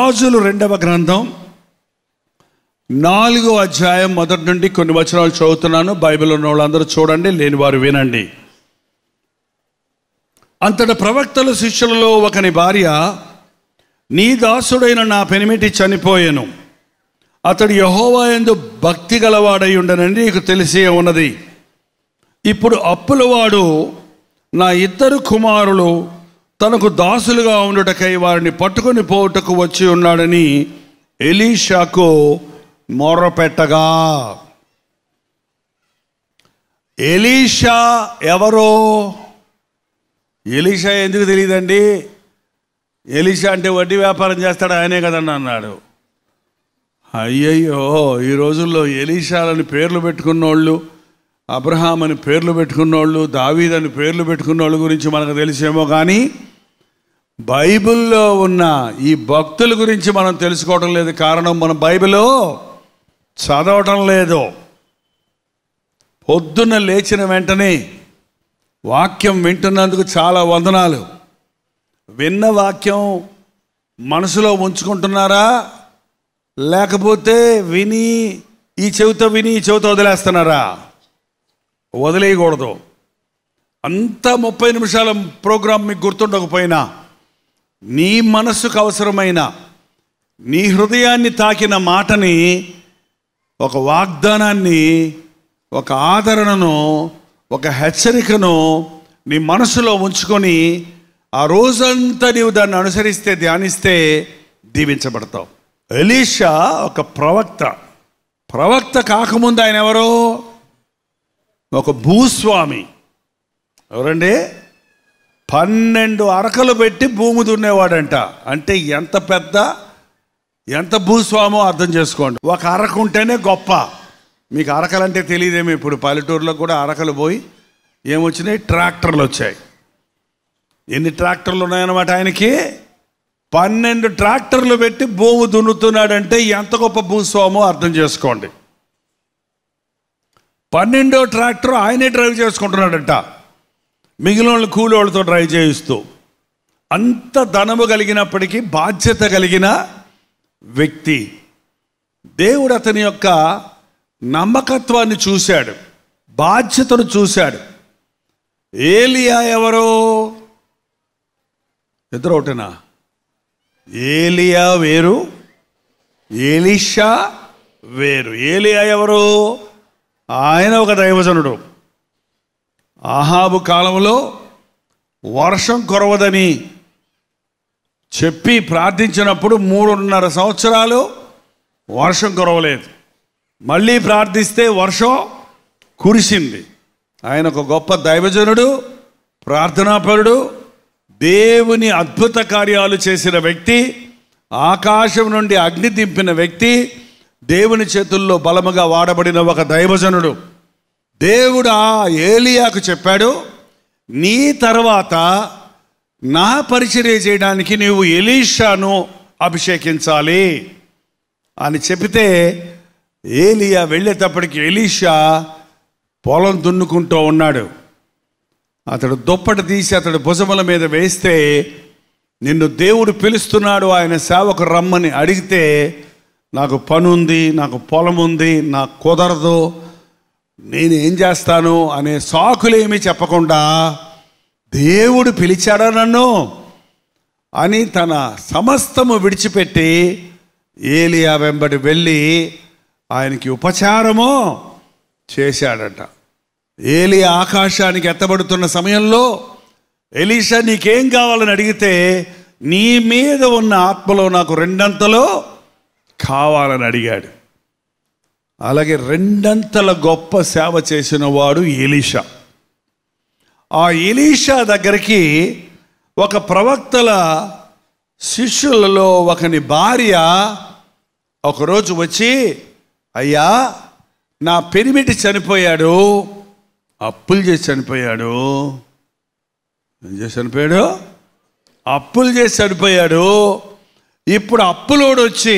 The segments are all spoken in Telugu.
రాజులు 2వ గ్రంథం 4వ అధ్యాయం మొదటి నుండి కొన్ని వచనాలు చదువుతున్నాను. బైబిల్ ఉన్న వాళ్ళందరూ చూడండి, లేని వారు వినండి. అంతట ప్రవక్తల శిష్యులలో ఒకని భార్య, నీ దాసుడైన నా పెనిమిటి చనిపోయెను, అతడు యెహోవా యందు భక్తి గలవాడై ఉండనని నీకు తెలిసే ఉన్నది. ఇప్పుడు అప్పులవాడు నా 2 కుమారులు తనకు దాసులుగా ఉండుటకై వారిని పట్టుకొని పోవుటకు వచ్చి ఉన్నాడని ఎలీషాకు మొర్రపెట్టగా. ఎలీషా ఎవరో? ఎలీషా ఎందుకు తెలియదండి? ఎలీషా అంటే వడ్డీ వ్యాపారం చేస్తాడు ఆయనే కదండి అన్నాడు. అయ్యయ్యో, ఈ రోజుల్లో ఎలీషాలని పేర్లు పెట్టుకున్నోళ్ళు, అబ్రహాం అని పేర్లు పెట్టుకున్నోళ్ళు, దావీద్ అని పేర్లు పెట్టుకున్నోళ్ళ గురించి మనకు తెలిసేమో, కానీ బైబిల్లో ఉన్న ఈ భక్తుల గురించి మనం తెలుసుకోవటం లేదు. కారణం, మనం బైబిల్లో చదవటం లేదు. పొద్దున్న లేచిన వెంటనే వాక్యం వింటున్నందుకు చాలా వందనాలు. విన్న వాక్యం మనసులో ఉంచుకుంటున్నారా? లేకపోతే విని ఈ చెవితో వదిలేస్తున్నారా? వదిలేయకూడదు. అంతా 30 నిమిషాల ప్రోగ్రాం మీకు గుర్తుండకపోయినా, నీ మనస్సుకు అవసరమైన, నీ హృదయాన్ని తాకిన మాటని, ఒక వాగ్దానాన్ని, ఒక ఆదరణను, ఒక హెచ్చరికను నీ మనసులో ఉంచుకొని ఆ రోజంతా నీవు దాన్ని అనుసరిస్తే, ధ్యానిస్తే దీవించబడతావు. ఎలీషా ఒక ప్రవక్త కాకముందు ఆయన ఎవరో? ఒక భూస్వామి. ఎవరండి? 12 అరకలు పెట్టి భూమి దున్నేవాడంట. అంటే ఎంత భూస్వామో అర్థం చేసుకోండి. ఒక అరక ఉంటేనే గొప్ప. మీకు అరకలంటే తెలియదేమో. ఇప్పుడు పల్లెటూరులో కూడా అరకలు పోయి ఏమొచ్చినాయి? ట్రాక్టర్లు వచ్చాయి. ఎన్ని ట్రాక్టర్లు ఉన్నాయన్నమాట ఆయనకి? 12 ట్రాక్టర్లు పెట్టి భూమి దున్నుతున్నాడంటే ఎంత గొప్ప భూస్వామో అర్థం చేసుకోండి. 12వ ట్రాక్టర్ ఆయనే డ్రైవ్ చేసుకుంటున్నాడంట, మిగిలిన వాళ్ళు కూలోళ్ళతో డ్రైవ్ చేయిస్తూ. అంత ధనము కలిగినప్పటికీ బాధ్యత కలిగిన వ్యక్తి. దేవుడు అతని యొక్క నమ్మకత్వాన్ని చూశాడు, బాధ్యతను చూశాడు. ఏలియా ఎవరో? ఇద్దరు ఒకటేనా? ఏలియా వేరు, ఎలీషా వేరు. ఏలియా ఎవరు? ఆయన ఒక దైవజనుడు. ఆహాబు కాలంలో వర్షం కురవదని చెప్పి ప్రార్థించినప్పుడు 3.5 సంవత్సరాలు వర్షం కురవలేదు. మళ్ళీ ప్రార్థిస్తే వర్షం కురిసింది. ఆయన ఒక గొప్ప దైవజనుడు, ప్రార్థనాపరుడు, దేవుని అద్భుత కార్యాలు చేసిన వ్యక్తి, ఆకాశం నుండి అగ్ని దింపిన వ్యక్తి, దేవుని చేతుల్లో బలముగా వాడబడిన ఒక దైవజనుడు. దేవుడు ఏలియాకు చెప్పాడు, నీ తర్వాత నా పరిచర్య చేయడానికి నీవు ఎలీషాను అభిషేకించాలి అని చెబితే, ఏలియా వెళ్ళేటప్పటికి ఎలీషా పొలం దున్నుకుంటూ ఉన్నాడు. అతడు దుప్పటి తీసి అతడు భుజముల మీద వేస్తే, నిన్ను దేవుడు పిలుస్తున్నాడు, ఆయన సేవకు రమ్మని అడిగితే, నాకు పని ఉంది, నాకు పొలం ఉంది, నాకు కుదరదు, నేను ఏం చేస్తాను అనే సాకులేమీ చెప్పకుండా, దేవుడు పిలిచాడా నన్ను అని తన సమస్తము విడిచిపెట్టి ఏలియా వెంబడి వెళ్ళి ఆయనకి ఉపచారము చేశాడట. ఏలియా ఆకాశానికి ఎత్తబడుతున్న సమయంలో ఎలీషా నీకేం కావాలని అడిగితే, నీ మీద ఉన్న ఆత్మలో నాకు 2 కావాలని అడిగాడు. అలాగే 2 గొప్ప సేవ చేసిన వాడు ఎలీషా. ఆ ఎలీషా దగ్గరికి ఒక ప్రవక్తల శిష్యులలో ఒకని భార్య ఒకరోజు వచ్చి, అయ్యా, నా పెనిమిటి చనిపోయాడు, అప్పులు చేసి చనిపోయాడు. ఏం చేసి చనిపోయాడు? అప్పులు చేసి చనిపోయాడు. ఇప్పుడు అప్పులోడు వచ్చి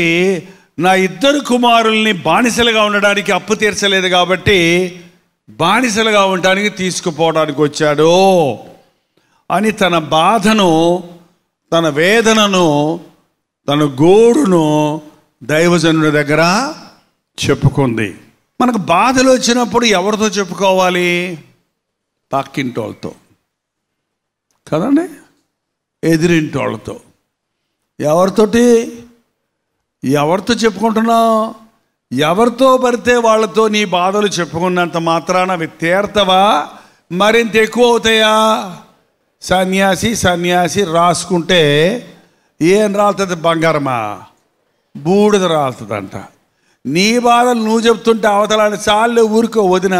నా 2 కుమారుల్ని బానిసలుగా ఉండడానికి అప్పు తీర్చలేదు కాబట్టి బానిసలుగా ఉండడానికి తీసుకుపోవడానికి వచ్చాడు అని తన బాధను, తన వేదనను తన గోడును దైవజనుడి దగ్గర చెప్పుకుంది. మనకు బాధలు వచ్చినప్పుడు ఎవరితో చెప్పుకోవాలి? పక్కింటోళ్ళతో కదండి, ఎదిరింటోళ్ళతో. ఎవరితో చెప్పుకుంటున్నావు? ఎవరితో పడితే వాళ్ళతో నీ బాధలు చెప్పుకున్నంత మాత్రాన అవి తీర్తవా? మరింత ఎక్కువ అవుతాయా? సన్యాసి రాసుకుంటే ఏం రాలుతుంది? బంగారమా, బూడిద రాలుతుందంట. నీ బాధలు నువ్వు చెప్తుంటే అవతలాన్ని చాలు ఊరుకో వదిన,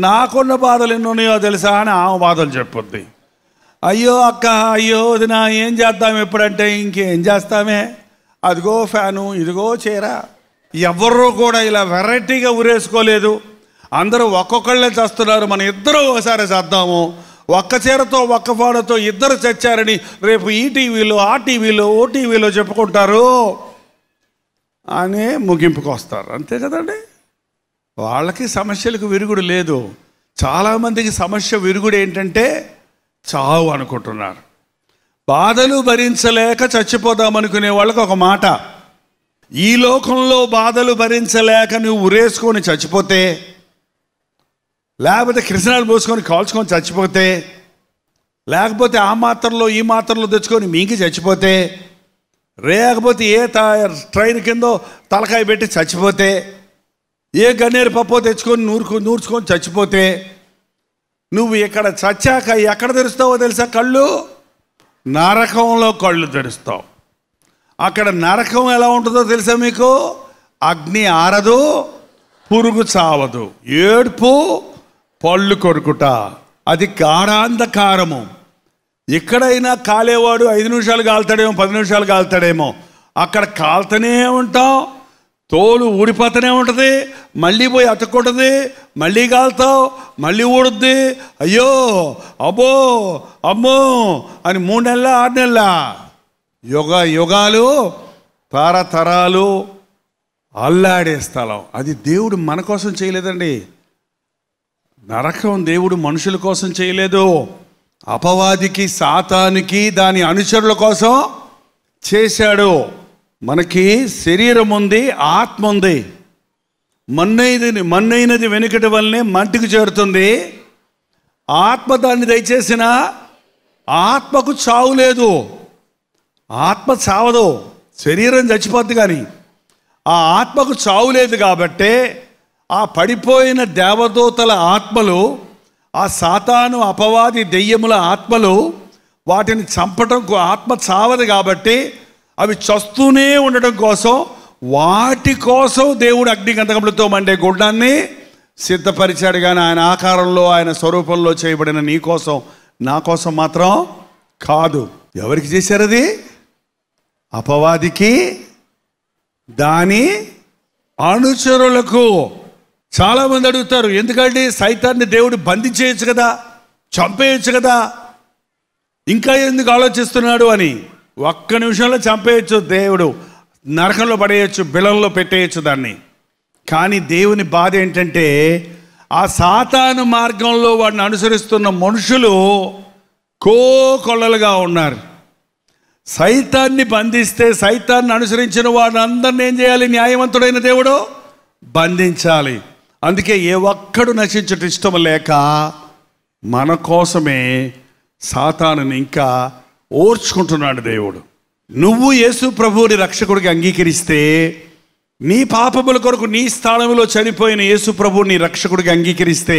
నాకున్న బాధలు ఎన్నున్నాయో తెలుసా అని ఆమె బాధలు చెప్పుద్ది. అయ్యో అక్క, అయ్యో వదిన, ఏం చేద్దాం ఎప్పుడంటే ఇంకేం చేస్తామే, అదిగో ఫ్యాను, ఇదిగో చీర. ఎవరు కూడా ఇలా వెరైటీగా ఊరేసుకోలేదు. అందరూ ఒక్కొక్కళ్ళే చేస్తున్నారు. మన ఇద్దరు ఒకసారి చేద్దాము. ఒక్క చీరతో ఒక్క ఫోటోతో ఇద్దరు చచ్చారని రేపు ఈ టీవీలో ఆ టీవీలో ఓ టీవీలో చెప్పుకుంటారు అని ముగింపుకు వస్తారు. అంతే కదండి. వాళ్ళకి సమస్యలకు విరుగుడు లేదు. చాలామందికి సమస్య విరుగుడు ఏంటంటే చావు అనుకుంటున్నారు. బాధలు భరించలేక చచ్చిపోదామనుకునే వాళ్ళకి ఒక మాట, ఈ లోకంలో బాధలు భరించలేక నువ్వు ఉరేసుకొని చచ్చిపోతే, లేకపోతే కిరసనాలు పోసుకొని కాల్చుకొని చచ్చిపోతే, లేకపోతే ఆ మాత్రలో ఈ మాత్రలో తెచ్చుకొని మీకి చచ్చిపోతే, లేకపోతే ఏ ట్రైన్ కిందో తలకాయ పెట్టి చచ్చిపోతే, ఏ గన్నేరు పప్పో తెచ్చుకొని నూర్చుకొని చచ్చిపోతే, నువ్వు ఇక్కడ చచ్చాక ఎక్కడ తెరుస్తావో తెలుసా? కళ్ళు నరకంలో కళ్ళు తెరుస్తావు. అక్కడ నరకం ఎలా ఉంటుందో తెలుసా మీకు? అగ్ని ఆరదు, పురుగు చావదు, ఏడ్పు, పళ్ళు కొరుకుట, అది గాఢాంధకారము. ఎక్కడైనా కాలేవాడు 5 నిమిషాలు కాలుతాడేమో, 10 నిమిషాలు కాలుతాడేమో, అక్కడ కాలుతూనే ఉంటాం, తోలు ఊడిపోతూనే ఉంటుంది, మళ్ళీ పోయి అతుక్కుంటుంది, మళ్ళీ కాలుతావు, మళ్ళీ ఊడుద్ది. అయ్యో అబ్బో అమ్మో అని 3 నెలల 6 నెలల యుగాలు తరతరాలు అల్లాడే స్థలం. అది దేవుడు మన కోసం చేయలేదండి. నరకం దేవుడు మనుషుల కోసం చేయలేదు. అపవాదికి, సాతానికి, దాని అనుచరుల కోసం చేశాడు. మనకి శరీరం ఉంది, ఆత్మ ఉంది. మన్నైనది వెనుకటి వల్లనే మంటికి చేరుతుంది. ఆత్మ దాన్ని దయచేసిన ఆత్మకు చావు లేదు. ఆత్మ చావదు, శరీరం చచ్చిపోద్ది. కానీ ఆ ఆత్మకు చావు లేదు. కాబట్టే ఆ పడిపోయిన దేవదూతల ఆత్మలు, ఆ సాతాను అపవాది దెయ్యముల ఆత్మలు, వాటిని చంపటం ఆత్మ చావదు కాబట్టి అవి చస్తూనే ఉండడం కోసం, వాటి కోసం దేవుడు అగ్నిగంధకములతో మండే గుడ్డాన్ని సిద్ధపరిచాడు. కానీ ఆయన ఆకారంలో, ఆయన స్వరూపంలో చేయబడిన నీ కోసం, నా కోసం మాత్రం కాదు. ఎవరికి చేశారు అది? అపవాదికి, దాని అనుచరులకు. చాలామంది అడుగుతారు, ఎందుకంటే సైతాన్ని దేవుడు బంధించేయచ్చు కదా, చంపేయచ్చు కదా, ఇంకా ఎందుకు ఆలోచిస్తున్నాడు అని. ఒక్క నిమిషంలో చంపేయచ్చు దేవుడు, నరకంలో పడేయచ్చు, బిలంలో పెట్టేయచ్చు దాన్ని. కానీ దేవుని బాధ ఏంటంటే ఆ సాతాను మార్గంలో వాడిని అనుసరిస్తున్న మనుషులు కోకొల్లలుగా ఉన్నారు. సైతాన్ని బంధిస్తే, సైతాన్ని అనుసరించిన వాడిని అందరిని ఏం చేయాలి? న్యాయవంతుడైన దేవుడు బంధించాలి. అందుకే ఏ ఒక్కడు నశించటం ఇష్టం లేక మన కోసమే సాతానుని ఇంకా ఓర్చుకుంటున్నాడు దేవుడు. నువ్వు యేసు ప్రభువుని రక్షకుడికి అంగీకరిస్తే, నీ పాపముల కొరకు నీ స్థానంలో చనిపోయిన యేసు ప్రభువుని నీ రక్షకుడికి అంగీకరిస్తే,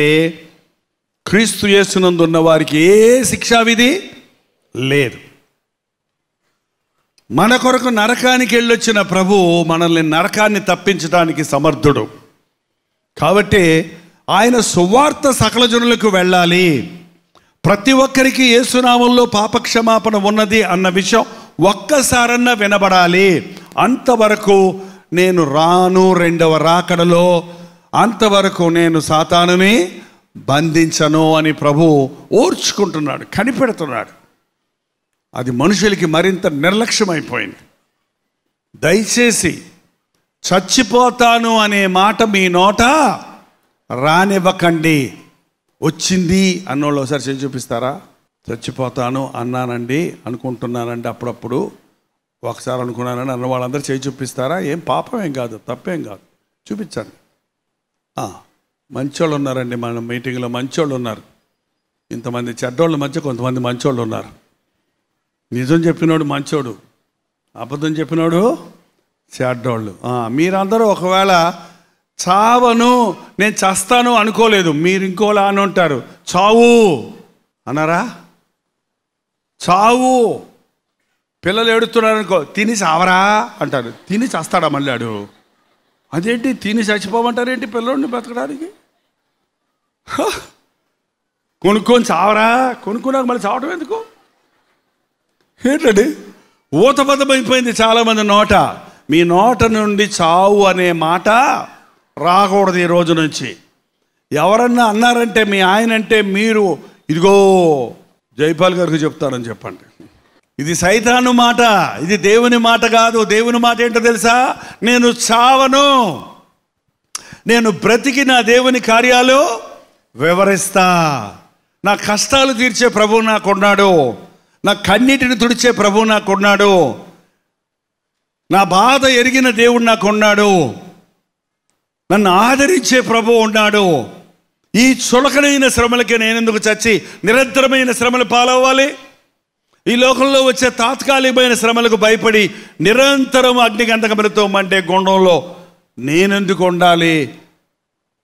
క్రీస్తు యేసునందు ఉన్న వారికి ఏ శిక్షావిధి లేదు. మన కొరకు నరకానికి వెళ్ళొచ్చిన ప్రభు మనల్ని నరకాన్ని తప్పించడానికి సమర్థుడు. కాబట్టి ఆయన సువార్త సకల జనులకు వెళ్ళాలి. ప్రతి ఒక్కరికి యేసునామంలో పాపక్షమాపణ ఉన్నది అన్న విషయం ఒక్కసారన్నా వినబడాలి. అంతవరకు నేను రాను, రెండవ రాకడలో అంతవరకు నేను సాతానుని బంధించను అని ప్రభు ఓర్చుకుంటున్నాడు, కనిపెడుతున్నాడు. అది మనుషులకి మరింత నిర్లక్ష్యమైపోయింది. దయచేసి చచ్చిపోతాను అనే మాట మీ నోట రానివ్వకండి. వచ్చింది అన్నోళ్ళు ఒకసారి చేసి చూపిస్తారా? చచ్చిపోతాను అన్నానండి, అనుకుంటున్నానండి అప్పుడప్పుడు. ఒకసారి అనుకున్నానని అన్న వాళ్ళందరూ చేయి చూపిస్తారా? ఏం పాపం ఏం కాదు, తప్పేం కాదు, చూపించండి. మంచోళ్ళు ఉన్నారండి మన మీటింగ్లో, మంచోళ్ళు ఉన్నారు. ఇంతమంది చెడ్డోళ్ళ మధ్య కొంతమంది మంచోళ్ళు ఉన్నారు. నిజం చెప్పినోడు మంచోడు, అబద్ధం చెప్పినోడు చెడ్డోళ్ళు. మీరందరూ ఒకవేళ చావను, నేను చస్తాను అనుకోలేదు, మీరు ఇంకోలా అని ఉంటారు. చావు అన్నారా? చావు. పిల్లలు ఏడుతున్నారు అనుకో, తిని చావరా అంటారు. తిని చస్తాడా మళ్ళాడు? అదేంటి తిని చచ్చిపోమంటారేంటి పిల్లోడిని బతకడానికి? కొనుక్కొని చావరా? కొనుక్కున్నాక మళ్ళీ చావడం ఎందుకు? ఏంటండి ఊతపదమైపోయింది చాలామంది నోట. మీ నోట నుండి చావు అనే మాట రాకూడదు ఈ రోజు నుంచి. ఎవరన్నా అన్నారంటే మీ ఆయనంటే మీరు ఇదిగో జైపాల్ గారికి చెప్తారని చెప్పండి. ఇది సైతాను మాట, ఇది దేవుని మాట కాదు. దేవుని మాట ఏంటో తెలుసా? నేను చావను, నేను బ్రతికి నా దేవుని కార్యాలు వివరిస్తా. నా కష్టాలు తీర్చే ప్రభువు నాకున్నాడు, నా కన్నీటిని తుడిచే ప్రభువు నాకున్నాడు, నా బాధ ఎరిగిన దేవుడు నాకున్నాడు, నన్ను ఆదరించే ప్రభువు ఉన్నాడు. ఈ చులకనైన శ్రమలకి నేనెందుకు చచ్చి నిరంతరమైన శ్రమలు పాలవ్వాలి? ఈ లోకంలో వచ్చే తాత్కాలికమైన శ్రమలకు భయపడి నిరంతరం అగ్నిగంధకములతో మండే గుండంలో నేనెందుకు ఉండాలి?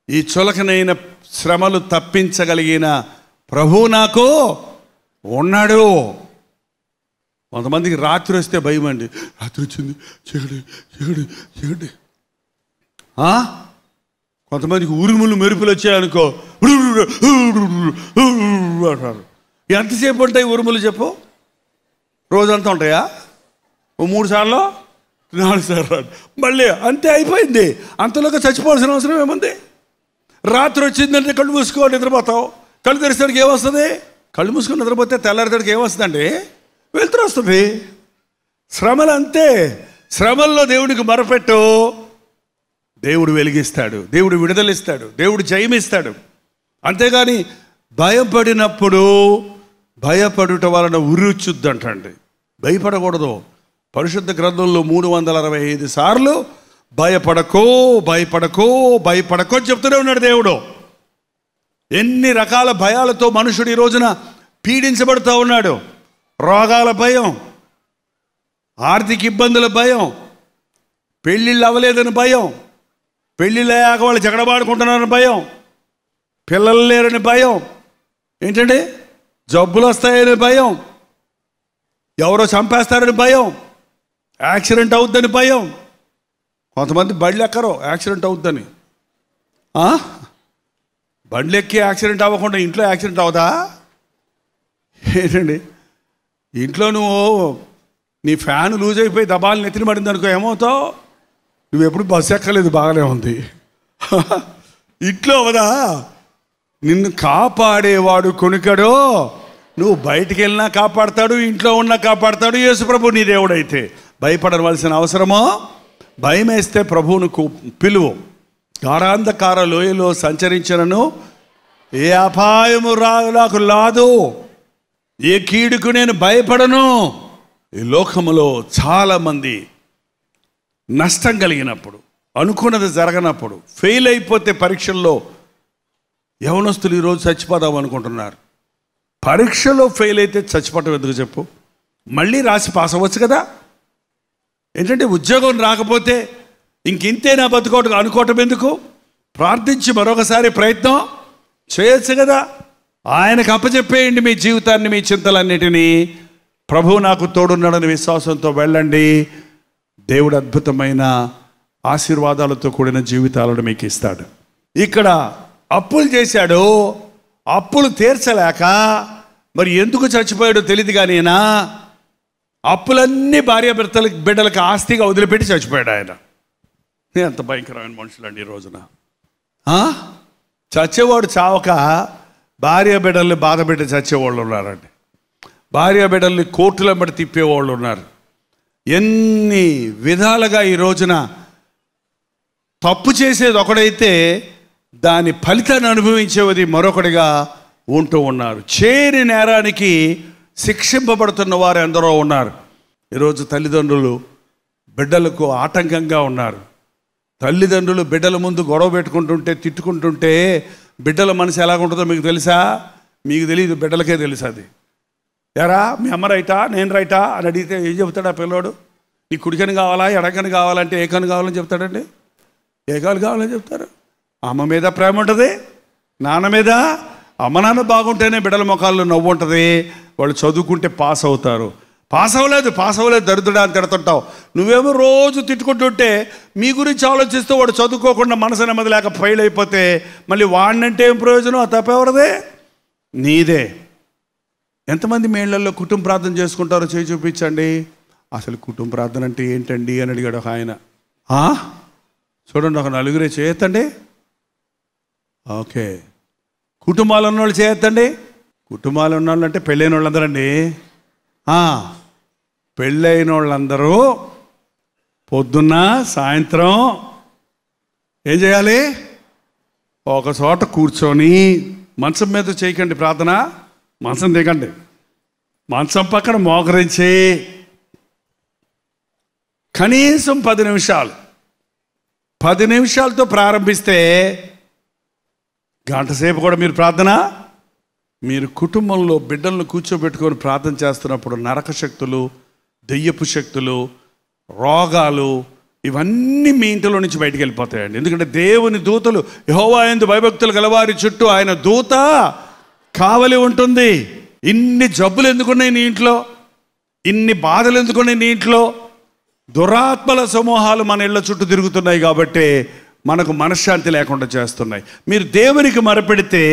ఈ చులకనైన శ్రమలు తప్పించగలిగిన ప్రభువు నాకు ఉన్నాడు. కొంతమందికి రాత్రి వస్తే భయం అండి. రాత్రి వచ్చింది, చీకటి చీకటి చీకటి. కొంతమందికి ఉరుములు మెరుపులు వచ్చాయనుకో అంటారు. ఎంతసేపు ఉంటాయి ఉరుములు చెప్పు? రోజంతా ఉంటాయా? 3 సార్లు 4 సార్లు మళ్ళీ అంతే, అయిపోయింది. అంతలోకి చచ్చిపోవాల్సిన అవసరం ఏముంది? రాత్రి వచ్చిందంటే కళ్ళు మూసుకో నిద్రపోతావు. కళ్ళు తెరిచేసరికి ఏమొస్తుంది? కళ్ళు మూసుకొని నిద్రపోతే తెల్లారితడికి ఏమొస్తుందండి? వెలుతురు వస్తుంది. శ్రమలు అంతే. శ్రమల్లో దేవుడికి మొరపెట్టు, దేవుడు వెలిగిస్తాడు, దేవుడు విడుదలిస్తాడు, దేవుడు జయమిస్తాడు. అంతేగాని భయపడినప్పుడు భయపడుట వలన ఉరుచుద్దంటండి. భయపడకూడదు. పరిశుద్ధ గ్రంథంలో 365 సార్లు భయపడకో భయపడకో భయపడకో చెప్తూనే ఉన్నాడు దేవుడు. ఎన్ని రకాల భయాలతో మనుషుడు ఈ రోజున పీడించబడుతూ ఉన్నాడు. రోగాల భయం, ఆర్థిక ఇబ్బందుల భయం, పెళ్ళిళ్ళు అవ్వలేదని భయం, పెళ్ళిళ్ళు అయ్యాక వాళ్ళు జగడబాడుకుంటున్నారని భయం, పిల్లలు లేరని భయం, ఏంటంటే జబ్బులు వస్తాయని భయం, ఎవరో చంపేస్తారని భయం, యాక్సిడెంట్ అవుద్దని భయం. కొంతమంది బండ్లు ఎక్కరో యాక్సిడెంట్ అవుద్దని. బండ్లు ఎక్కి యాక్సిడెంట్ అవ్వకుండా ఇంట్లో యాక్సిడెంట్ అవుదా ఏంటండి? ఇంట్లో నువ్వు నీ ఫ్యాన్ లూజ్ అయిపోయి దబాలు నెత్తిన పడింది అనుకో, ఏమవుతావు? నువ్వు ఎప్పుడు బస్సు ఎక్కలేదు, బాగానే ఉంది. ఇంట్లో అవదా? నిన్ను కాపాడేవాడు కొనుకడో. నువ్వు బయటికి వెళ్ళినా కాపాడతాడు, ఇంట్లో ఉన్నా కాపాడతాడు యేసుప్రభు నీ దేవుడైతే. భయపడవలసిన అవసరమో? భయం వేస్తే ప్రభువును పిలువు. గాఢాంధకార లోయలో సంచరించినను ఏ అపాయము నాకు లాదు, ఏ కీడుకు నేను భయపడను. ఈ లోకములో చాలామంది నష్టం కలిగినప్పుడు, అనుకున్నది జరగనప్పుడు, ఫెయిల్ అయిపోతే పరీక్షల్లో యవనస్తులు ఈరోజు చచ్చిపోదాం అనుకుంటున్నారు. పరీక్షలో ఫెయిల్ అయితే చచ్చిపోవటం ఎందుకు చెప్పు? మళ్ళీ రాసి పాస్ అవ్వచ్చు కదా. ఏంటంటే ఉద్యోగం రాకపోతే ఇంకింతే నా బతుకోవటం అనుకోవటం ఎందుకు? ప్రార్థించి మరొకసారి ప్రయత్నం చేయొచ్చు కదా. ఆయనకు అప్పచెప్పేయండి మీ జీవితాన్ని, మీ చింతలన్నిటినీ. ప్రభువు నాకు తోడున్నాడని విశ్వాసంతో వెళ్ళండి. దేవుడు అద్భుతమైన ఆశీర్వాదాలతో కూడిన జీవితాలను మీకు ఇస్తాడు. ఇక్కడ అప్పులు చేశాడు, అప్పులు తీర్చలేక మరి ఎందుకు చచ్చిపోయాడో తెలియదు. కానీ అప్పులన్నీ భార్య బిడ్డలకు ఆస్తిగా వదిలిపెట్టి చచ్చిపోయాడు ఆయన. ఎంత భయంకరమైన మనుషులండి ఈ రోజున. చచ్చేవాడు చావక భార్య బిడ్డల్ని బాధ పెట్టి చచ్చేవాళ్ళు ఉన్నారండి. భార్య బిడ్డల్ని కోర్టుల బట్టి తిప్పేవాళ్ళు ఉన్నారు. ఎన్ని విధాలుగా ఈ రోజున తప్పు చేసేది ఒకడైతే దాని ఫలితాన్ని అనుభవించేది మరొకటిగా ఉంటూ ఉన్నారు. చేయని నేరానికి శిక్షింపబడుతున్న వారు ఎందరో ఉన్నారు. ఈరోజు తల్లిదండ్రులు బిడ్డలకు ఆటంకంగా ఉన్నారు. తల్లిదండ్రులు బిడ్డల ముందు గొడవ పెట్టుకుంటుంటే, తిట్టుకుంటుంటే బిడ్డల మనసు ఎలాగుంటుందో మీకు తెలుసా? మీకు తెలియదు, బిడ్డలకే తెలుసు. అది ఎరా మీ అమ్మ రైటా నేను రైటా అని అడిగితే ఏం చెప్తాడు ఆ పిల్లోడు? నీ కుడికని కావాలా ఎడకని కావాలంటే ఏ కని కావాలని చెప్తాడండి. ఏ కాలు కావాలని చెప్తారు. అమ్మ మీద ప్రేమ ఉంటుంది, నాన్న మీద. అమ్మ నాన్న బాగుంటేనే బిడ్డల ముఖాల్లో నవ్వు ఉంటుంది. వాళ్ళు చదువుకుంటే పాస్ అవుతారు. పాస్ అవ్వలేదు దరిద్రుడా అని తిడుతుంటావు. నువ్వేమో రోజు తిట్టుకుంటుంటే మీ గురించి ఆలోచిస్తూ వాడు చదువుకోకుండా మనసు నెమ్మది లేక ఫెయిల్ అయిపోతే మళ్ళీ వాడినంటే ఏం ప్రయోజనం? ఆ తప్పెవరదే? నీదే. ఎంతమంది మీ ఇళ్లలో కుటుంబ ప్రార్థన చేసుకుంటారో చేయి చూపించండి. అసలు కుటుంబ ప్రార్థన అంటే ఏంటండి అని అడిగాడు ఒక ఆయన. చూడండి, ఒక నలుగురే చేయొద్దండి. ఓకే, కుటుంబాలు ఉన్నవాళ్ళు చేయొద్దండి. కుటుంబాలు ఉన్నవాళ్ళు అంటే పెళ్ళైన వాళ్ళందరండి. పెళ్ళైన వాళ్ళందరూ పొద్దున్న సాయంత్రం ఏం చేయాలి? ఒక చోట కూర్చొని, మంచం మీద చేయకండి ప్రార్థన, మంచం దిగండి, మంచం పక్కన మోకరించి కనీసం 10 నిమిషాలు 10 నిమిషాలతో ప్రారంభిస్తే గంట సేపు కూడా మీరు ప్రార్థన. మీరు కుటుంబంలో బిడ్డలను కూర్చోబెట్టుకొని ప్రార్థన చేస్తున్నప్పుడు నరక శక్తులు, దెయ్యపు శక్తులు, రోగాలు ఇవన్నీ మీ ఇంటిలో నుంచి బయటికి వెళ్ళిపోతాయండి. ఎందుకంటే దేవుని దూతలు, యెహోవా యందు భయభక్తులు గలవారి చుట్టూ ఆయన దూత కావలి ఉంటుంది. ఇన్ని జబ్బులు ఎందుకున్నాయి నీ ఇంట్లో? ఇన్ని బాధలు ఎందుకున్నాయి నీ ఇంట్లో? దురాత్మల సమూహాలు మన ఇళ్ళ చుట్టూ తిరుగుతున్నాయి కాబట్టి మనకు మనశ్శాంతి లేకుండా చేస్తున్నాయి. మీరు దేవునికి మొరపెడితే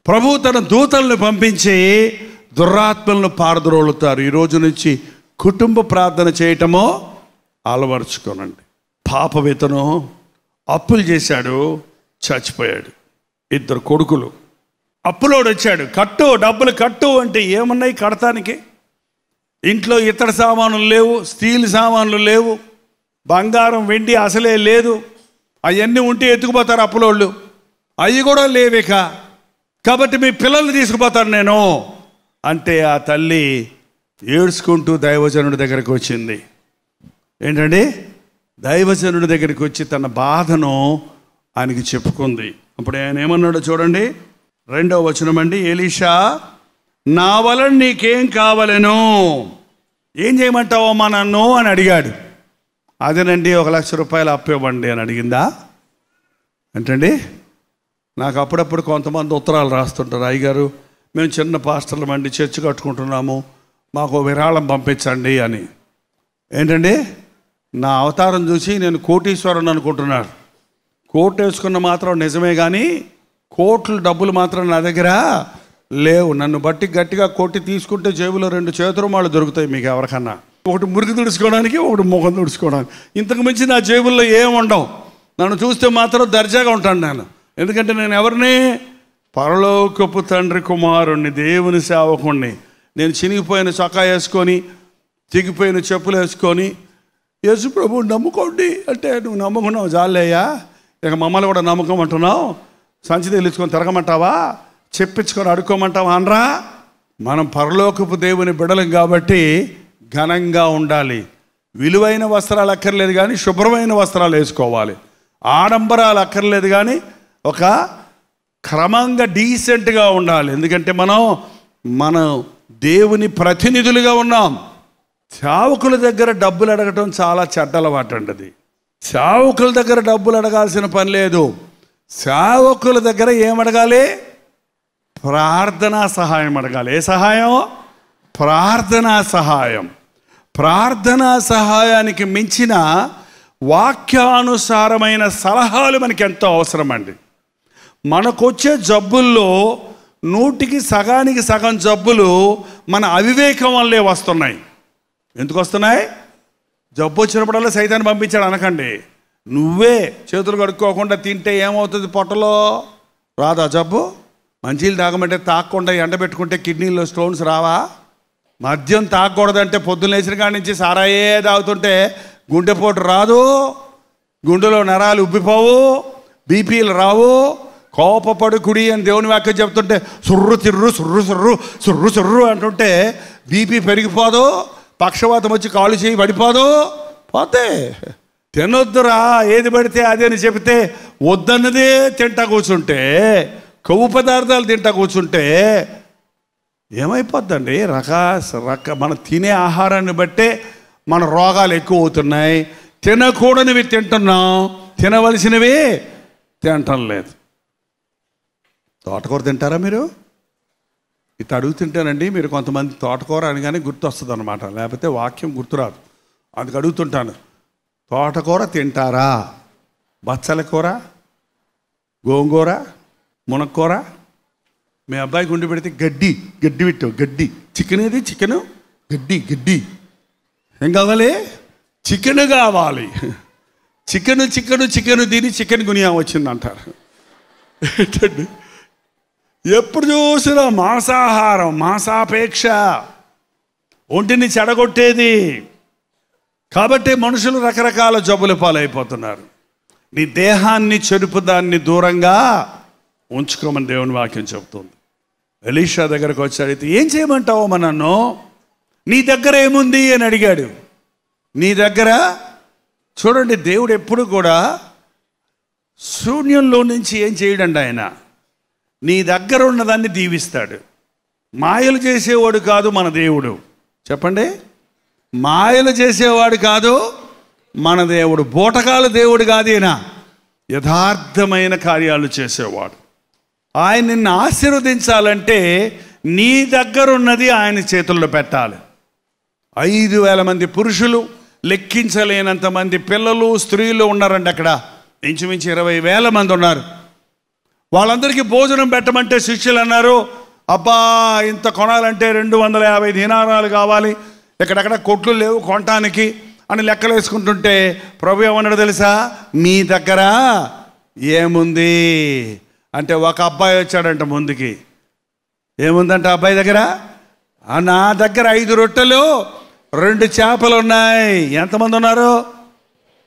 ప్రభు తన దూతలను పంపించి దురాత్మలను పారద్రోలుతారు. ఈ రోజు నుంచి కుటుంబ ప్రార్థన చేయటమో అలవరుచుకోనండి. పాపం ఇతను అప్పులు చేశాడు, చచ్చిపోయాడు. 2 కొడుకులు. అప్పులోడు వచ్చాడు, కట్టు డబ్బులు కట్టు అంటే ఏమున్నాయి కడతానికి? ఇంట్లో ఇతర సామానులు లేవు, స్టీల్ సామాన్లు లేవు, బంగారం వెండి అసలే లేదు. అవన్నీ ఉంటే ఎత్తుకుపోతారు అప్పులోళ్ళు. అవి కూడా లేవిక. కాబట్టి మీ పిల్లల్ని తీసుకుపోతాను నేను అంటే ఆ తల్లి ఏడ్చుకుంటూ దైవజనుడి దగ్గరికి వచ్చింది. ఏంటండి? దైవజనుడి దగ్గరికి వచ్చి తన బాధను ఆయనకి చెప్పుకుంది. అప్పుడు ఆయన ఏమన్నాడో చూడండి, 2వ వచనం అండి. ఎలీషా, నా వలన నీకేం కావాలను? ఏం చేయమంటావో మా నన్ను అని అడిగాడు. అదేనండి, 1,00,000 రూపాయలు అప్పు ఇవ్వండి అని అడిగిందా? ఏంటండి, నాకు అప్పుడప్పుడు కొంతమంది ఉత్తరాలు రాస్తుంటారు, అయ్యగారు మేము చిన్న పాస్టర్లు మండి చర్చి కట్టుకుంటున్నాము, మాకు విరాళం పంపించండి అని. ఏంటండి, నా అవతారం చూసి నేను కోటీశ్వరుని అనుకుంటున్నాను. కోట్ వేసుకున్న మాత్రం నిజమే కానీ కోట్లు డబ్బులు మాత్రం నా దగ్గర లేవు. నన్ను బట్టి గట్టిగా కొట్టి తీసుకుంటే జేబులో 2 చేతురుమాళ్ళు దొరుకుతాయి మీకు ఎవరికన్నా. ఒకటి మురికి తుడుచుకోవడానికి, ఒకటి ముఖం తుడుచుకోవడానికి. ఇంతకు మించి నా జేబుల్లో ఏం ఉండవు. నన్ను చూస్తే మాత్రం దర్జాగా ఉంటాను నేను. ఎందుకంటే నేను ఎవరిని? పరలోకపు తండ్రి కుమారుణ్ణి, దేవుని సేవకుణ్ణి. నేను చినిగిపోయిన చొక్కా వేసుకొని, చిగిపోయిన చెప్పులు వేసుకొని, యేసు ప్రభు నమ్ముకోండి అంటే నువ్వు నమ్ముకున్నావు జాలేయ్యా, ఇక మమ్మల్ని కూడా నమ్ముకోమంటున్నావు, సంచి తెలుసుకొని తిరగమంటావా, చెప్పించుకొని అడుక్కోమంటావా అనరా? మనం పరలోకపు దేవుని బిడలం కాబట్టి ఘనంగా ఉండాలి. విలువైన వస్త్రాలు అక్కర్లేదు కానీ శుభ్రమైన వస్త్రాలు వేసుకోవాలి. ఆడంబరాలు అక్కర్లేదు కానీ ఒక క్రమంగా డీసెంట్గా ఉండాలి. ఎందుకంటే మనం దేవుని ప్రతినిధులుగా ఉన్నాం. సేవకుల దగ్గర డబ్బులు అడగటం చాలా చెడ్డ అలవాటు అండి. అది సేవకుల దగ్గర డబ్బులు అడగాల్సిన పని లేదు. సేవకుల దగ్గర ఏమడగాలి? ప్రార్థనా సహాయం అడగాలి. ఏ సహాయం? ప్రార్థనా సహాయం. ప్రార్థనా సహాయానికి మించిన వాక్యానుసారమైన సలహాలు మనకి ఎంతో అవసరం అండి. మనకొచ్చే జబ్బుల్లో 100కి సగం జబ్బులు మన అవివేకం వల్లే వస్తున్నాయి. ఎందుకు వస్తున్నాయి? జబ్బు వచ్చినప్పుడల్లా సైతాన్ని పంపించాడు అనకండి. నువ్వే చేతులు కడుక్కోకుండా తింటే ఏమవుతుంది? పొట్టలో రాదా జబ్బు? మంచిలు తాగమంటే తాగకుండా ఎండబెట్టుకుంటే కిడ్నీలో స్టోన్స్ రావా? మద్యం తాగకూడదంటే పొద్దున్న లేచిన కాడి నుంచి సారాయే తాగుతుంటే గుండెపోటు రాదు, గుండెలో నరాలు ఉబ్బిపోవు, బీపీలు రావు. కోపపడు కుడి అని దేవుని వాక్యం చెప్తుంటే సుర్రు తిర్రు సుర్రు సుర్రు సుర్రు సుర్రు అంటుంటే బీపీ పెరిగిపోదు, పక్షవాతం వచ్చి కాళ్ళు చేయి పడిపోదు, పోతే. తినొద్దురా ఏది పడితే అదే అని చెబితే వద్దన్నదే తింటా కూర్చుంటే, కొవ్వు పదార్థాలు తింటా కూర్చుంటే ఏమైపోద్దండి? మనం తినే ఆహారాన్ని బట్టే మన రోగాలు ఎక్కువ అవుతున్నాయి. తినకూడనివి తింటున్నాం, తినవలసినవి తినటం లేదు. తోటకూర తింటారా మీరు? ఇట్లా అడుగుతుంటానండి. మీరు కొంతమంది తోటకూర అనగానే గుర్తు వస్తుంది అనమాట, లేకపోతే వాక్యం గుర్తురాదు. అందుకు అడుగుతుంటాను, తోటకూర తింటారా? బచ్చల కూర, గోంగూర, మునక్కూర. మీ అబ్బాయికి ఉండి పెడితే గడ్డి పెట్టావు, గడ్డి. చికెన్ ఏది? చికెను గడ్డి. ఏం కావాలి? చికెన్ కావాలి. చికెన్ తిని చికెన్ గునియా వచ్చిందంటారు. ఏంటండి? ఎప్పుడు చూసినా మాంసాహారం, మాంసాపేక్ష ఒంటిని చెడగొట్టేది. కాబట్టి మనుషులు రకరకాల జబ్బుల పాలైపోతున్నారు. నీ దేహాన్ని, చెరుపు దాన్ని దూరంగా ఉంచుకోమని దేవుని వాక్యం చెబుతుంది. ఎలీషా దగ్గరకు వచ్చి అడిగితే, ఏం చేయమంటావో నన్ను? నీ దగ్గర ఏముంది అని అడిగాడు. నీ దగ్గర చూడండి, దేవుడు ఎప్పుడు కూడా శూన్యంలో నుంచి ఏం చేయడండి. ఆయన నీ దగ్గర ఉన్నదాన్ని దీవిస్తాడు. మాయలు చేసేవాడు కాదు మన దేవుడు. చెప్పండి, మాయలు చేసేవాడు కాదు మన దేవుడు. బూటకాల దేవుడు కాదు ఈయన, యథార్థమైన కార్యాలు చేసేవాడు. ఆయన నిన్ను ఆశీర్వదించాలంటే నీ దగ్గర ఉన్నది ఆయన చేతుల్లో పెట్టాలి. 5,000 మంది పురుషులు, లెక్కించలేనంత మంది పిల్లలు, స్త్రీలు ఉన్నారండి అక్కడ. ఇంచుమించు 20,000 మంది ఉన్నారు. వాళ్ళందరికీ భోజనం పెట్టమంటే శిష్యులు అన్నారు, అబ్బా ఇంత కొనాలంటే 250 దినారాలు కావాలి, ఎక్కడెక్కడ కొట్లు లేవు కొనటానికి అని లెక్కలు వేసుకుంటుంటే ప్రభు ఏమన్నాడు తెలుసా? మీ దగ్గర ఏముంది అంటే, ఒక అబ్బాయి వచ్చాడంట ముందుకి. ఏముందంట అబ్బాయి దగ్గర? నా దగ్గర 5 రొట్టెలు 2 చేపలు ఉన్నాయి. ఎంతమంది ఉన్నారు?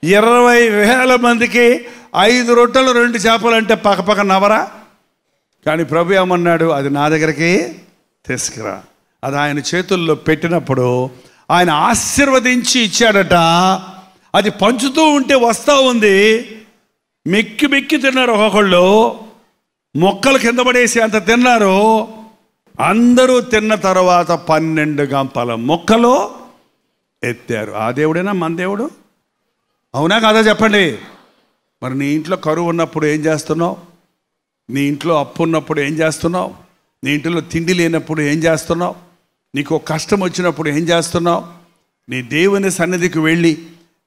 20,000 మందికి 5 రొట్టెలు 2 చేపలు అంటే పక్కపక్క నవరా. కానీ ప్రభు ఏమన్నాడు? అది నా దగ్గరికి తీసుకురా. అది ఆయన చేతుల్లో పెట్టినప్పుడు ఆయన ఆశీర్వదించి ఇచ్చాడట. అది పంచుతూ ఉంటే వస్తూ ఉంది. మెక్కి తిన్నారు. ఒక్కొక్కళ్ళు మొక్కలు కింద పడేసి అంత తిన్నారు. అందరూ తిన్న తర్వాత 12 గంపల మొక్కలు ఎత్తారు. ఆ దేవుడేనా మన దేవుడు? అవునా కాదా చెప్పండి? మరి నీ ఇంట్లో కరువు ఉన్నప్పుడు ఏం చేస్తున్నావు? నీ ఇంట్లో అప్పు ఉన్నప్పుడు ఏం చేస్తున్నావు? నీ ఇంట్లో తిండి లేనప్పుడు ఏం చేస్తున్నావు? నీకు కష్టం వచ్చినప్పుడు ఏం చేస్తున్నావు? నీ దేవుని సన్నిధికి వెళ్ళి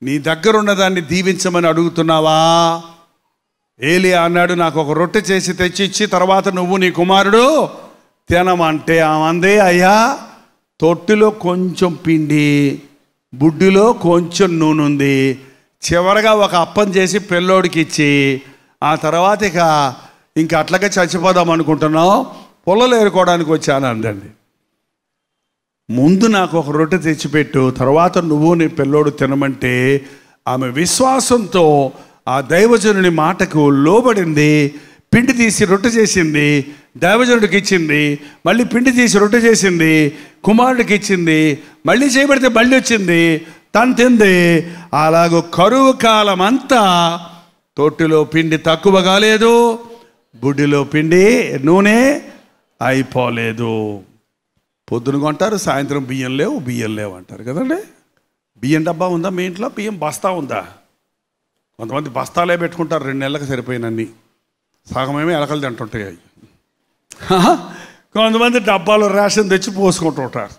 నీ దగ్గర ఉన్నదాన్ని దీవించమని అడుగుతున్నావా? ఏలియా అన్నాడు, నాకు ఒక రొట్టె చేసి తెచ్చి ఇచ్చి తర్వాత నువ్వు నీ కుమారుడు తినమంటే ఆమందే, అయ్యా తొట్టిలో కొంచెం పిండి, బుడ్డిలో కొంచెం నూనె ఉంది, చివరగా ఒక అప్పం చేసి పిల్లోడికి ఇచ్చి ఆ తర్వాత ఇంకా అట్లాగే చచ్చిపోదాం అనుకుంటున్నావు, పొలలు ఏరుకోవడానికి వచ్చాను అందండి. ముందు నాకు ఒక రొట్టె తెచ్చిపెట్టు, తర్వాత నువ్వు నీ పిల్లోడు తినమంటే ఆమె విశ్వాసంతో ఆ దైవజనుని మాటకు లోబడింది. పిండి తీసి రొట్టె చేసింది, దైవజనుడికి ఇచ్చింది. మళ్ళీ పిండి తీసి రొట్టె చేసింది, కుమారుడికి ఇచ్చింది. మళ్ళీ చేయబడితే మళ్ళీ వచ్చింది, తను తింది. అలాగూ కరువు కాలం అంతా తొట్టిలో పిండి తక్కువ కాలేదు, బుడ్డిలో పిండి నూనె అయిపోలేదు. పొద్దున కొంటారు, సాయంత్రం బియ్యం లేవు అంటారు కదండి. బియ్యం డబ్బా ఉందా మీ ఇంట్లో? బియ్యం బస్తా ఉందా? కొంతమంది బస్తాలే పెట్టుకుంటారు, 2 నెలలకు సరిపోయినన్ని. సగమేమో ఎలకలు తింటుంటాయి. కొంతమంది డబ్బాలో రేషన్ తెచ్చి పోసుకుంటూ ఉంటారు.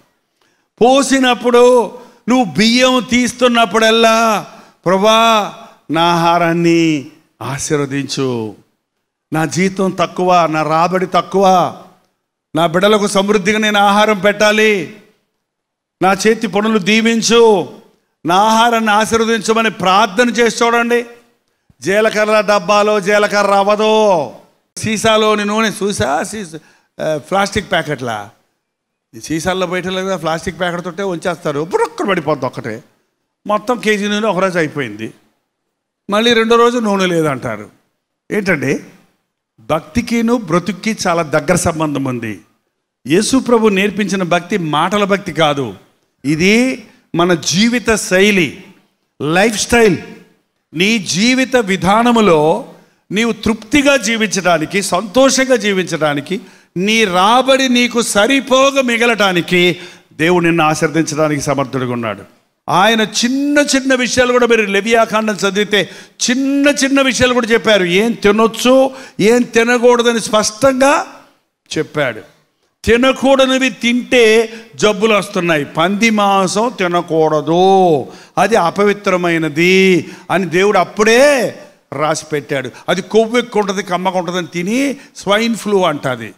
పోసినప్పుడు నువ్వు బియ్యం తీస్తున్నప్పుడల్లా ప్రభా నా ఆహారాన్ని ఆశీర్వదించు, నా జీతం తక్కువ, నా రాబడి తక్కువ, నా బిడ్డలకు సమృద్ధిగా నేను ఆహారం పెట్టాలి, నా చేతి పనులు దీవించు, నా ఆహారాన్ని ఆశీర్వదించమని ప్రార్థన చేసి చూడండి. జీలకర్ర డబ్బాలో జీలకర్ర అవ్వదు, సీసాలోని నూనె చూసా, ప్లాస్టిక్ ప్యాకెట్లా, సీసాల్లో బయటలేదు కదా, ప్లాస్టిక్ ప్యాకెట్ తోటే ఉంచేస్తారు, బుడొక్కడు పడిపోద్ది ఒక్కటే. మొత్తం కేజీ నూనె ఒకరోజు అయిపోయింది, మళ్ళీ 2వ రోజు నూనె లేదంటారు. ఏంటండి? భక్తికిను బ్రతుక్కి చాలా దగ్గర సంబంధం ఉంది. యేసు ప్రభు నేర్పించిన భక్తి మాటల భక్తి కాదు, ఇది మన జీవిత శైలి, లైఫ్ స్టైల్, నీ జీవిత విధానములో నీవు తృప్తిగా జీవించడానికి, సంతోషంగా జీవించడానికి, నీ రాబడి నీకు సరిపోగా మిగలటానికి దేవుడు నిన్ను ఆశీర్వదించడానికి సమర్థుడిగా ఉన్నాడు. ఆయన చిన్న చిన్న విషయాలు కూడా, మీరు లెవియాకాండం చదివితే చిన్న చిన్న విషయాలు కూడా చెప్పారు. ఏం తినొచ్చు, ఏం తినకూడదని స్పష్టంగా చెప్పాడు. తినకూడనివి తింటే జబ్బులు వస్తున్నాయి. పంది మాంసం తినకూడదు, అది అపవిత్రమైనది అని దేవుడు అప్పుడే రాసి పెట్టాడు. అది కొవ్వు ఎక్కువ ఉంటుంది, కమ్మగా ఉంటుందని తిని స్వైన్ ఫ్లూ అంటది.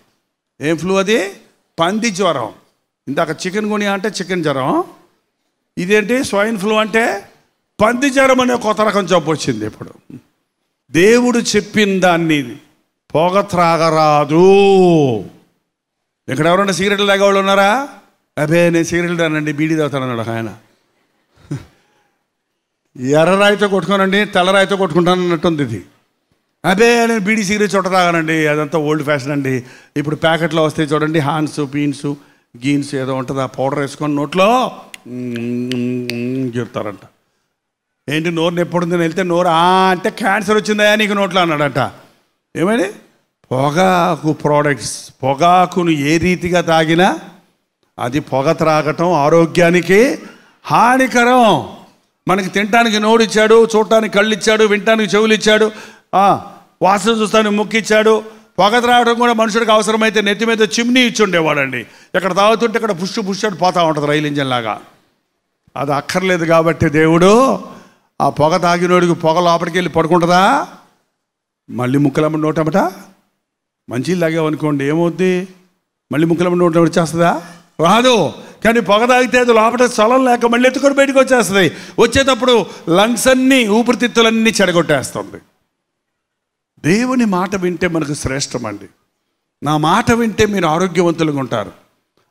ఏం ఫ్లూ అది? పంది జ్వరం. ఇందాక చికెన్ గునియా అంటే చికెన్ జ్వరం, ఇదేంటి స్వైన్ ఫ్లూ అంటే పంది జ్వరం అనే కొత్త రకం జబ్బు వచ్చింది. ఇప్పుడు దేవుడు చెప్పిన దాన్ని పొగ త్రాగరాదు. ఇక్కడ ఎవరైనా సిగరెట్లు తాగేవాళ్ళు ఉన్నారా? అబే నేను సిగరెట్లు తానండి, బీడీ తాగుతానన్నాడు ఆయన. ఎర్ర రాయితో కొట్టుకోనండి, తెల్ల రాయితో కొట్టుకుంటాను అన్నట్టుంది ఇది. అబే నేను బీడీ సిగరెట్ చోట తాగానండి, అదంతా ఓల్డ్ ఫ్యాషన్ అండి. ఇప్పుడు ప్యాకెట్లో వస్తాయి చూడండి, హాన్స్, పీన్స్, గీన్స్ ఏదో ఉంటుంది, ఆ పౌడర్ వేసుకొని నోట్లో చెప్తారంట. ఏంటి నోరు నొప్పుడుందని వెళ్తే నోరు అంటే క్యాన్సర్ వచ్చిందా నీకు నోట్లో అన్నాడంట. ఏమని? పొగాకు ప్రోడక్ట్స్, పొగాకును ఏ రీతిగా తాగినా అది పొగ త్రాగటం ఆరోగ్యానికి హానికరం. మనకి తినటానికి నోరు ఇచ్చాడు, చూడటానికి కళ్ళు ఇచ్చాడు, వినటానికి చెవులు ఇచ్చాడు, వాసన చూస్తానికి ముక్కు ఇచ్చాడు. పొగ త్రాగడం కూడా మనుషుడికి అవసరమైతే నెత్తి మీద చిమ్నీ ఇచ్చి ఉండేవాడండి. ఇక్కడ తాగుతుంటే ఇక్కడ పుష్టు పుష్టు పోతూ ఉంటుంది రైలు ఇంజన్ లాగా. అది అక్కర్లేదు కాబట్టి దేవుడు ఆ పొగ తాగినోడికి పొగ లోపలికి వెళ్ళి పడుకుంటుందా? మళ్ళీ ముక్కలమ్మ నోటమట. మంచిలు తాగామనుకోండి ఏమవుద్ది? మళ్ళీ ముక్కలమ్మ నోట వచ్చేస్తుందా? రాదు. కానీ పొగ తాగితే అది లోపల చలం లేక మళ్ళీ ఎత్తుకొని బయటకు వచ్చేస్తుంది. వచ్చేటప్పుడు లంగ్స్ అన్నీ, ఊపిరితిత్తులన్నీ చెడగొట్టేస్తుంది. దేవుని మాట వింటే మనకు శ్రేష్టం అండి. నా మాట వింటే మీరు ఆరోగ్యవంతులుగా ఉంటారు,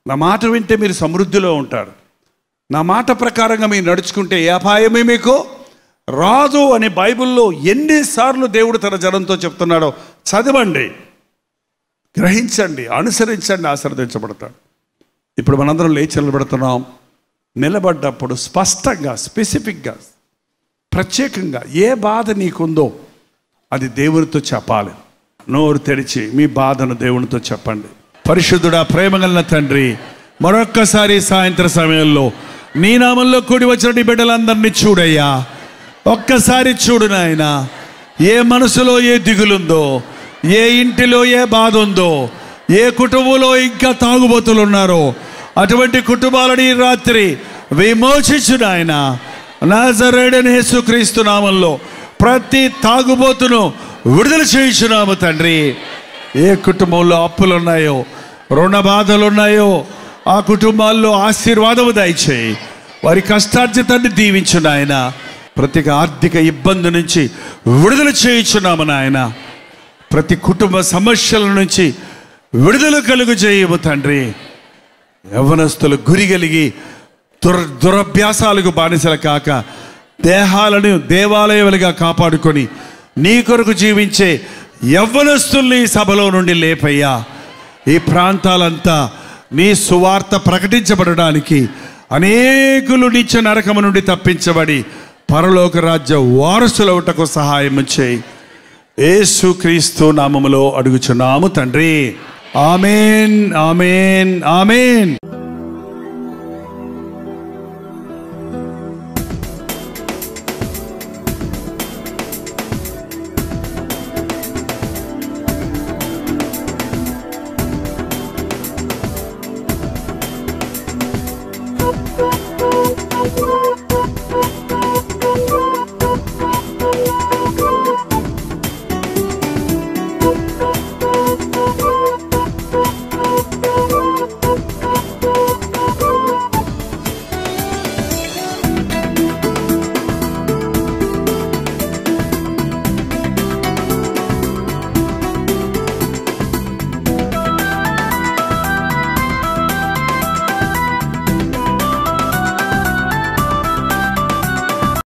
నా మాట వింటే మీరు సమృద్ధిలో ఉంటారు, నా మాట ప్రకారంగా మీరు నడుచుకుంటే ఏ అపాయమే మీకు రాదు అని బైబిల్లో ఎన్నిసార్లు దేవుడు తన జనంతో చెప్తున్నాడో చదవండి, గ్రహించండి, అనుసరించండి, ఆశీర్వదించబడతాడు. ఇప్పుడు మనందరం లేచి నిలబడుతున్నాం. నిలబడ్డప్పుడు స్పష్టంగా, స్పెసిఫిక్గా, ప్రత్యేకంగా ఏ బాధ నీకుందో అది దేవునితో చెప్పాలి. నోరు తెరిచి మీ బాధను దేవునితో చెప్పండి. పరిశుద్ధుడా, ప్రేమగల తండ్రి, మరొక్కసారి సాయంత్రం సమయంలో నీ నామంలో కూడి వచ్చిన నీ బిడ్డలందరినీ చూడయ్యా. ఒక్కసారి చూడు నాయనా. ఏ మనసులో ఏ దిగులుందో, ఏ ఇంటిలో ఏ బాధ ఉందో, ఏ కుటుంబంలో ఇంకా తాగుబోతులు ఉన్నారో అటువంటి కుటుంబాలని రాత్రి విమోచించు నాయనా. నజరేయుడైన యేసుక్రీస్తు నామంలో ప్రతి తాగుబోతును విడుదల చేయించున్నాము తండ్రి. ఏ కుటుంబంలో అప్పులు ఉన్నాయో, రుణ బాధలు ఉన్నాయో ఆ కుటుంబాల్లో ఆశీర్వాదము దయచేయి. వారి కష్టార్జితాన్ని దీవించు నాయన. ప్రతి ఆర్థిక ఇబ్బంది నుంచి విడుదల చేయించున్నాము నాయన. ప్రతి కుటుంబ సమస్యల నుంచి విడుదల కలుగు చేయము తండ్రి. యవ్వనస్తులు గురి కలిగి దురభ్యాసాలకు బానిసలు కాక దేహాలను దేవాలయాలుగా కాపాడుకొని నీ కొరకు జీవించే యవ్వనస్తుల్ని సభలో నుండి లేపయ్యా. ఈ ప్రాంతాలంతా నీ సువార్త ప్రకటించబడడానికి అనేకులు నిత్య నరకము నుండి తప్పించబడి పరలోక రాజ్య వారసులవుటకు సహాయం చేయి. యేసుక్రీస్తు నామములో అడుగుచున్నాము తండ్రి. ఆమేన్, ఆమేన్, ఆమేన్.